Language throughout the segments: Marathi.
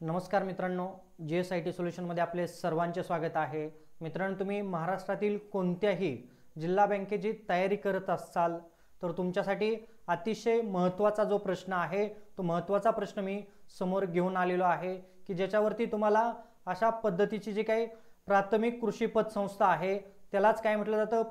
नमस्कार मित्रांनो, GSIT सोल्युशनमध्ये आपले सर्वांचे स्वागत आहे। मित्रांनो, तुम्ही महाराष्ट्रातील कोणत्याही जिल्हा बँकेची तयारी करत असाल तर तुमच्यासाठी अतिशय महत्त्वाचा जो प्रश्न आहे तो महत्त्वाचा प्रश्न मी समोर घेऊन आलेलो आहे की ज्याच्यावरती तुम्हाला अशा पद्धतीची जी काही प्राथमिक कृषी पतसंस्था आहे त्यालाच काय म्हटलं जातं,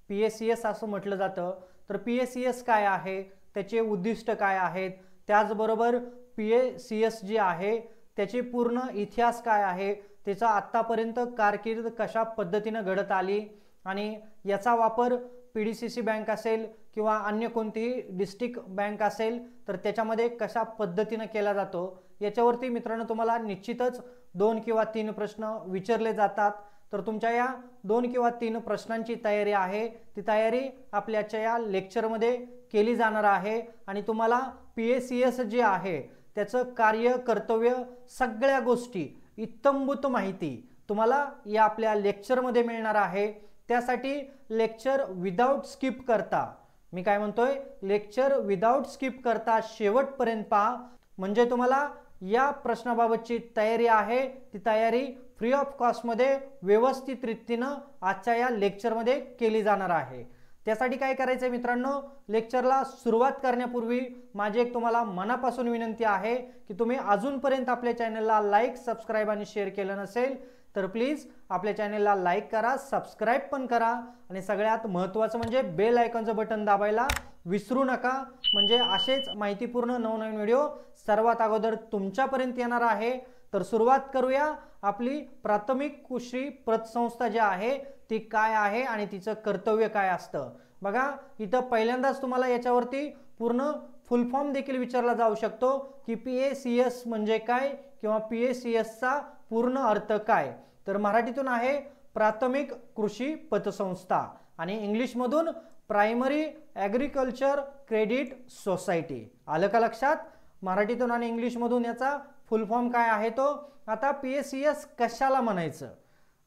PACS असं म्हटलं जातं। तर PACS काय आहे, त्याचे उद्दिष्ट काय आहेत, त्याचबरोबर PACS जी आहे त्याची पूर्ण इतिहास काय आहे, त्याचा आतापर्यंत कारकीर्द कशा पद्धतीने घडत आली आणि याचा वापर PDCC बँक असेल किंवा अन्य कोणतीही डिस्ट्रिक्ट बँक असेल तर त्याच्यामध्ये कशा पद्धतीने केला जातो, याच्यावरती मित्रांनो तुम्हाला निश्चितच 2 किंवा 3 प्रश्न विचारले जातात। तर तुमच्या या 2 किंवा 3 प्रश्नांची तयारी आहे ती तयारी आपल्याच्या या लेक्चरमध्ये केली जाणार आहे आणि तुम्हाला PACS जे आहे त्याचं कार्य, कर्तव्य, सगळ्या गोष्टी इत्थंभूत माहिती तुम्हाला या आपल्या लेक्चरमध्ये मिळणार आहे। त्यासाठी लेक्चर विदाउट स्किप करता, मी काय म्हणतोय, लेक्चर विदाउट स्किप करता शेवटपर्यंत पहा, म्हणजे तुम्हाला या प्रश्नाबाबतची तयारी आहे ती तयारी फ्री ऑफ कॉस्ट मध्ये व्यवस्थित रीतीने आजच्या या लेक्चरमध्ये केली जाणार आहे। त्यासाठी काय करायचं मित्रांनो, लेक्चरला सुरुवात करण्यापूर्वी माझी एक तुम्हाला मनापासून विनंती आहे की तुम्ही अजूनपर्यंत आपल्या चॅनलला लाईक, सबस्क्राइब आणि शेअर केलं नसेल तर प्लीज आपल्या चॅनलला लाईक करा, सबस्क्राइब पण करा आणि सगळ्यात महत्त्वाचं म्हणजे बेल आयकॉनचं बटन दाबायला विसरू नका, म्हणजे असेच माहितीपूर्ण नवनवीन व्हिडिओ सर्वात अगोदर तुमच्यापर्यंत येणार आहे। तर सुरुवात करूया। आपली प्राथमिक कृषी पतसंस्था जी आहे ती काय आहे आणि तिचं कर्तव्य काय असतं बघा। इथं पहिल्यांदाच तुम्हाला याच्यावरती पूर्ण फुल फॉर्म देखील विचारला जाऊ शकतो की PACS म्हणजे काय किंवा PACS चा पूर्ण अर्थ काय। तर मराठीतून आहे प्राथमिक कृषी पतसंस्था आणि इंग्लिश मधून प्रायमरी ॲग्रिकल्चर क्रेडिट सोसायटी। आलं का लक्षात? मराठीतून आणि इंग्लिश मधून याचा फुल फॉर्म काय आहे तो। आता PACS कशाला म्हणायचं,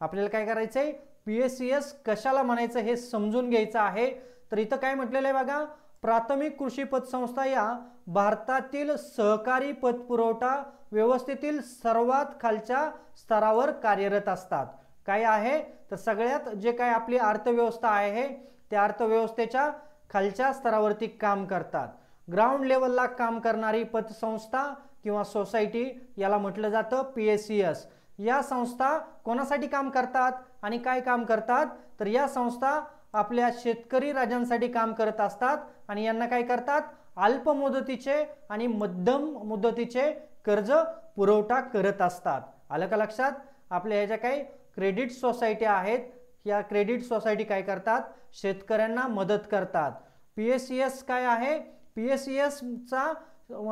आपल्याला काय करायचंय, PACS कशाला म्हणायचं हे समजून घ्यायचं आहे। तर इथं काय म्हटलेलं आहे बघा, प्राथमिक कृषी पतसंस्था या भारतातील सहकारी पतपुरवठा व्यवस्थेतील सर्वात खालच्या स्तरावर कार्यरत असतात। काय आहे तर सगळ्यात जे काय आपली अर्थव्यवस्था आहे त्या अर्थव्यवस्थेच्या खालच्या स्तरावरती काम करतात। ग्राउंड लेवलला काम करणारी पतसंस्था किंवा सोसायटी याला म्हटलं जातं PACS। या संस्था कोणासाठी काम करतात आणि काय काम करतात, तर या संस्था आपल्या शेतकरी राजांसाठी काम करत असतात आणि यांना काय करतात, अल्प मुदतीचे आणि मध्यम मुदतीचे कर्ज पुरवठा करत असतात। आलं का लक्षात? आपल्या ह्या ज्या काही क्रेडिट सोसायटी आहेत या क्रेडिट सोसायटी काय करतात, शेतकऱ्यांना मदत करतात। PACS काय आहे, PACS चा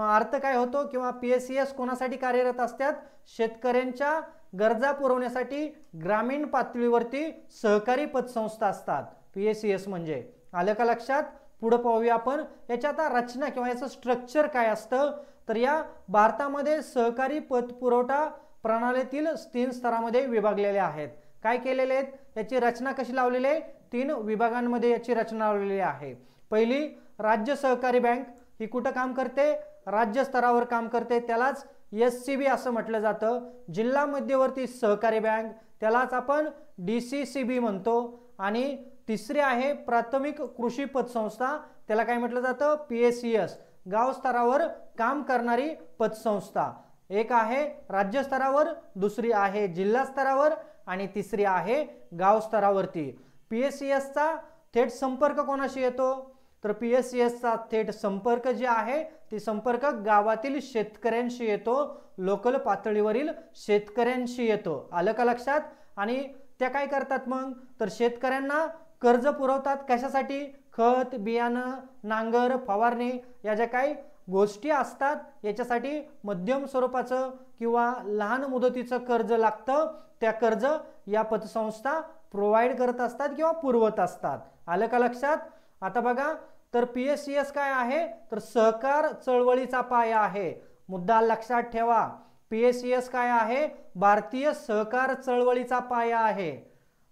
अर्थ काय होतो किंवा PACS कोणासाठी कार्यरत असतात, शेतकऱ्यांच्या गरजा पुरवण्यासाठी ग्रामीण पातळीवरती सहकारी पतसंस्था असतात PACS म्हणजे। आलं का लक्षात? पुढे पाहूया आपण याच्यात रचना किंवा याचं स्ट्रक्चर काय असतं। तर या भारतामध्ये सहकारी पतपुरवठा प्रणालीतील 3 स्तरामध्ये विभागलेले आहेत। काय केलेले आहेत, याची रचना कशी लावलेली आहे, 3 विभागांमध्ये याची रचना लावलेली आहे। पहिली राज्य सहकारी बँक, ही कुठं काम करते, राज्य स्तरावर काम करते, त्यालाच SCB असं म्हटलं जातं। जिल्हा मध्यवर्ती सहकारी बँक, त्यालाच आपण DCCB म्हणतो। आणि तिसरी आहे प्राथमिक कृषी पतसंस्था, त्याला काय म्हटलं जातं, PACS, गाव स्तरावर काम करणारी पतसंस्था। एक आहे राज्य स्तरावर, दुसरी आहे जिल्हा स्तरावर आणि तिसरी आहे गाव स्तरावरती। PACS चा थेट संपर्क कोणाशी येतो, तर PACS चा थेट संपर्क जे आहे ती संपर्क गावातील शेतकऱ्यांशी येतो, लोकल पातळीवरील शेतकऱ्यांशी येतो। आलं का लक्षात? आणि त्या काय करतात मग, तर शेतकऱ्यांना कर्ज पुरवतात कशासाठी, खत, बियाणं, नांगर, फवारणी या ज्या काही गोष्टी असतात याच्यासाठी मध्यम स्वरूपाचं किंवा लहान मुदतीचं कर्ज लागतं, त्या कर्ज या पतसंस्था प्रोव्हाइड करत असतात किंवा पुरवत असतात। आलं का लक्षात? आता बघा, तर PACS काय आहे, तर सहकार चळवळीचा पाया आहे। मुद्दा लक्षात ठेवा, PACS काय आहे, भारतीय सहकार चळवळीचा पाया आहे।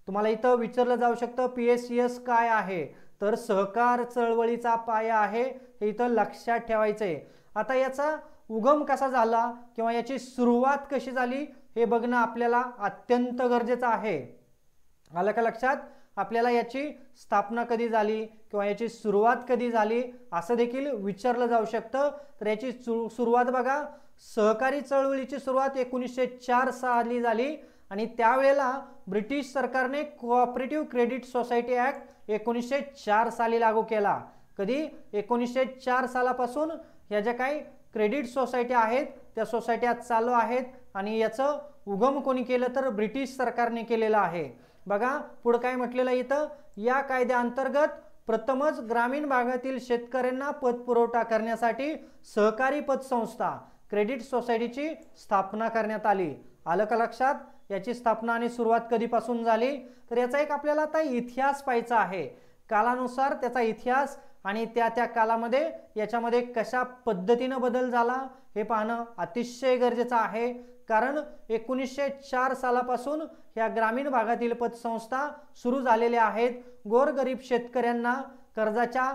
तुम्हाला इथं विचारलं जाऊ शकतं PACS काय आहे, तर सहकार चळवळीचा पाया आहे, हे इथं लक्षात ठेवायचंय। आता याचा उगम कसा झाला किंवा याची सुरुवात कशी झाली हे बघणं आपल्याला अत्यंत गरजेचं आहे। आलं का लक्षात? आपल्याला याची स्थापना कधी झाली किंवा याची सुरुवात कधी झाली असं देखील विचारलं जाऊ शकतं। तर याची सुरुवात बघा, सहकारी चळवळीची सुरुवात 1904 साली झाली आणि त्यावेळेला ब्रिटिश सरकारने कोऑपरेटिव्ह क्रेडिट सोसायटी ऍक्ट 1904 साली लागू केला। कधी? 1904 सालापासून ह्या ज्या काही क्रेडिट सोसायटी आहेत त्या सोसायट्या चालू आहेत आणि याचं उगम कोणी केलं तर ब्रिटिश सरकारने केलेलं आहे। बघा पुढे काय म्हटलेलं इथं, या कायद्याअंतर्गत प्रथमच ग्रामीण भागातील शेतकऱ्यांना पतपुरवठा करण्यासाठी सहकारी पतसंस्था क्रेडिट सोसायटीची स्थापना करण्यात आली। आलं का लक्षात? याची स्थापना आणि सुरुवात कधीपासून झाली तर याचा एक आपल्याला आता इतिहास पाहायचा आहे। कालानुसार त्याचा इतिहास आणि त्या कालामध्ये याच्यामध्ये कशा पद्धतीने बदल झाला हे पाहणं अतिशय गरजेचं आहे। कारण 1904 सालापासून ह्या ग्रामीण भागातील पतसंस्था सुरू झालेल्या आहेत। गोरगरीब शेतकऱ्यांना कर्जाच्या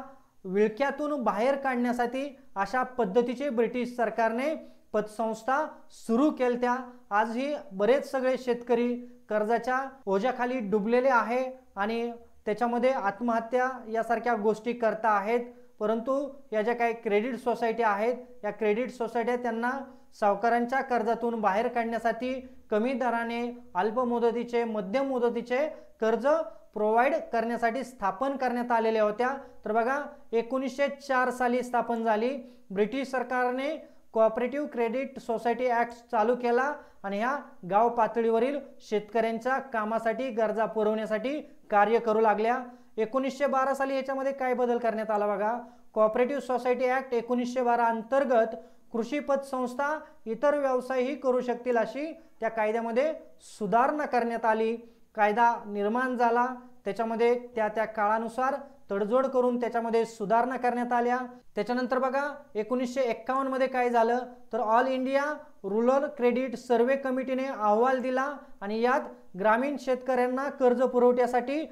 विळख्यातून बाहेर काढण्यासाठी अशा पद्धतीचे ब्रिटिश सरकारने पतसंस्था सुरू केलत्या। आजही बरेच सगळे शेतकरी कर्जाच्या ओझ्याखाली डुबलेले आहे आणि त्याच्यामध्ये आत्महत्या यासारख्या गोष्टी करता आहेत। परंतु या ज्या काही क्रेडिट सोसायटी आहेत या क्रेडिट सोसायट्या त्यांना सावकारांच्या कर्जातून बाहेर काढण्यासाठी कमी दराने अल्प मुदतीचे मध्यम मुदतीचे कर्ज प्रोव्हाइड करण्यासाठी स्थापन करण्यात आलेल्या होत्या। तर बघा 1904 साली स्थापन झाली। ब्रिटिश सरकारने कोऑपरेटिव्ह क्रेडिट सोसायटी ऍक्ट चालू केला आणि ह्या गाव पातळीवरील शेतकऱ्यांच्या कामासाठी गरजा पुरवण्यासाठी कार्य करू लागल्या। 1912 साली याच्यामध्ये काय बदल करण्यात आला बघा, कोऑपरेटिव्ह सोसायटी ऍक्ट 1912 अंतर्गत कृषी पतसंस्था इतर व्यवसायही करू शकतील अशी त्या कायद्यामध्ये सुधारणा करण्यात आली। कायदा निर्माण झाला, त्याच्यामध्ये त्या काळानुसार तडजोड करून त्याच्यामध्ये सुधारणा करण्यात आल्या। त्याच्यानंतर बघा 1951 मध्ये काय झालं तर ऑल इंडिया रूरल क्रेडिट सर्वे कमिटीने अहवाल दिला आणि यात ग्रामीण शेतकऱ्यांना कर्ज पुरवठ्यासाठी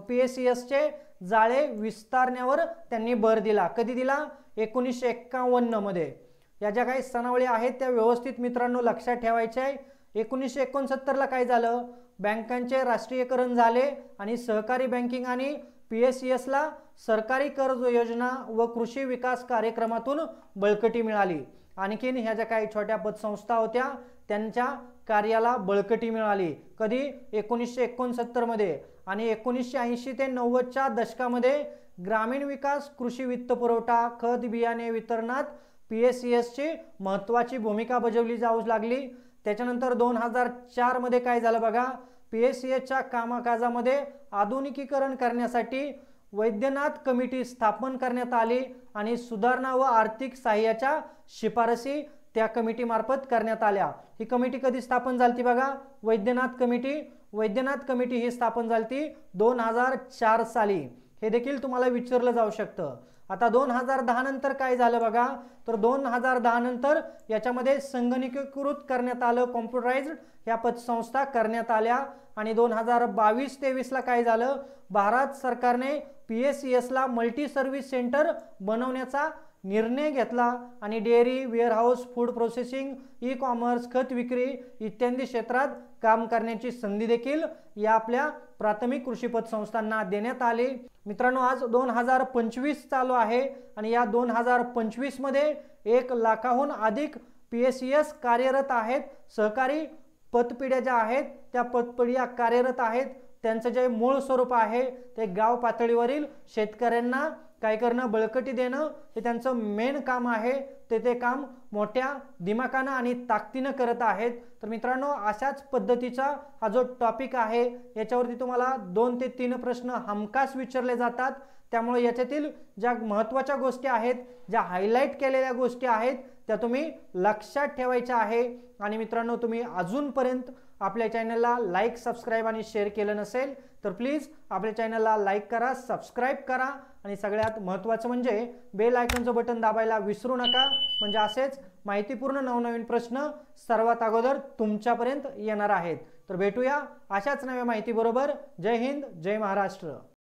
PSESचे जाळे विस्तारण्यावर त्यांनी भर दिला। कधी दिला? 1951 मध्ये। या ज्या काही सणावळी आहेत त्या व्यवस्थित मित्रांनो लक्षात ठेवायच्या आहे। 1969 ला काय झालं, बँकांचे राष्ट्रीयकरण झाले आणि सहकारी बँकिंग आणि PSES ला सरकारी कर्ज योजना व कृषी विकास कार्यक्रमातून बळकटी मिळाली। आणखीन ह्या ज्या काही छोट्या पतसंस्था होत्या त्यांच्या कार्याला बळकटी मिळाली। कधी? 1969 मध्ये। आणि 1980 ते 90च्या दशकामध्ये ग्रामीण विकास कृषी वित्त पुरवठा खत बियाणे वितरणात PSESची महत्त्वाची भूमिका बजावली जाऊ लागली। त्याच्यानंतर 2004 मध्ये काय झालं बघा, PSESच्या कामकाजामध्ये आधुनिकीकरण करण्यासाठी वैद्यनाथ कमिटी स्थापन करण्यात आली आणि सुधारणा व आर्थिक सहाय्याच्या शिफारसी त्या कमिटी मार्फत करण्यात आल्या। ही कमिटी कधी स्थापन झाली बघा, वैद्यनाथ कमिटी। वैद्यनाथ कमिटी ही स्थापन झाली 2004 साली। हे देखील तुम्हाला विचारलं जाऊ शकतं। आता 2010 नंतर काय झालं बघा, तर 2010 नंतर याच्यामध्ये संगणकीकृत करण्यात आलं, कॉम्प्युटराइज्ड या पतसंस्था करण्यात आल्या। आणि 2022-23 ला काय झालं, भारत सरकारने PSES ला मल्टी सर्व्हिस सेंटर बनवण्याचा निर्णय घेतला आणि dairy, warehouse, food processing, e commerce, खत विक्री इत्यादी क्षेत्रात काम करण्याची संधी देखील या आपल्या प्राथमिक कृषी पतसंस्थांना देण्यात आली। मित्रांनो आज 2025 चालू आहे आणि या 2025 मध्ये 1 लाखाहून अधिक PSES कार्यरत आहेत। सहकारी पतपिढ्या ज्या आहेत त्या पतपिढ्या कार्यरत आहेत। त्यांचं जे मूळ स्वरूप आहे ते गाव पातळीवरील शेतकऱ्यांना काय करणं, बळकटी देणं हे त्यांचं मेन काम आहे। ते काम मोठ्या दिमाखानं आणि ताकदीनं करत आहेत। तर मित्रांनो अशाच पद्धतीचा हा जो टॉपिक आहे याच्यावरती तुम्हाला 2 ते 3 प्रश्न हमखास विचारले जातात। त्यामुळे याच्यातील ज्या महत्त्वाच्या गोष्टी आहेत, ज्या हायलाइट केलेल्या गोष्टी आहेत त्या तुम्ही लक्षात ठेवायच्या आहे। आणि मित्रांनो तुम्ही अजूनपर्यंत आपल्या चॅनलला लाईक, सबस्क्राइब आणि शेअर केलं नसेल तर प्लीज आपल्या चॅनलला लाईक करा, सबस्क्राइब करा आणि सगळ्यात महत्त्वाचं म्हणजे बेल आयकॉनचं बटन दाबायला विसरू नका। म्हणजे असेच माहितीपूर्ण नवनवीन प्रश्न सर्वात अगोदर तुमच्यापर्यंत येणार आहेत। तर भेटूया अशाच नव्या माहिती बरोबर। जय हिंद, जय महाराष्ट्र।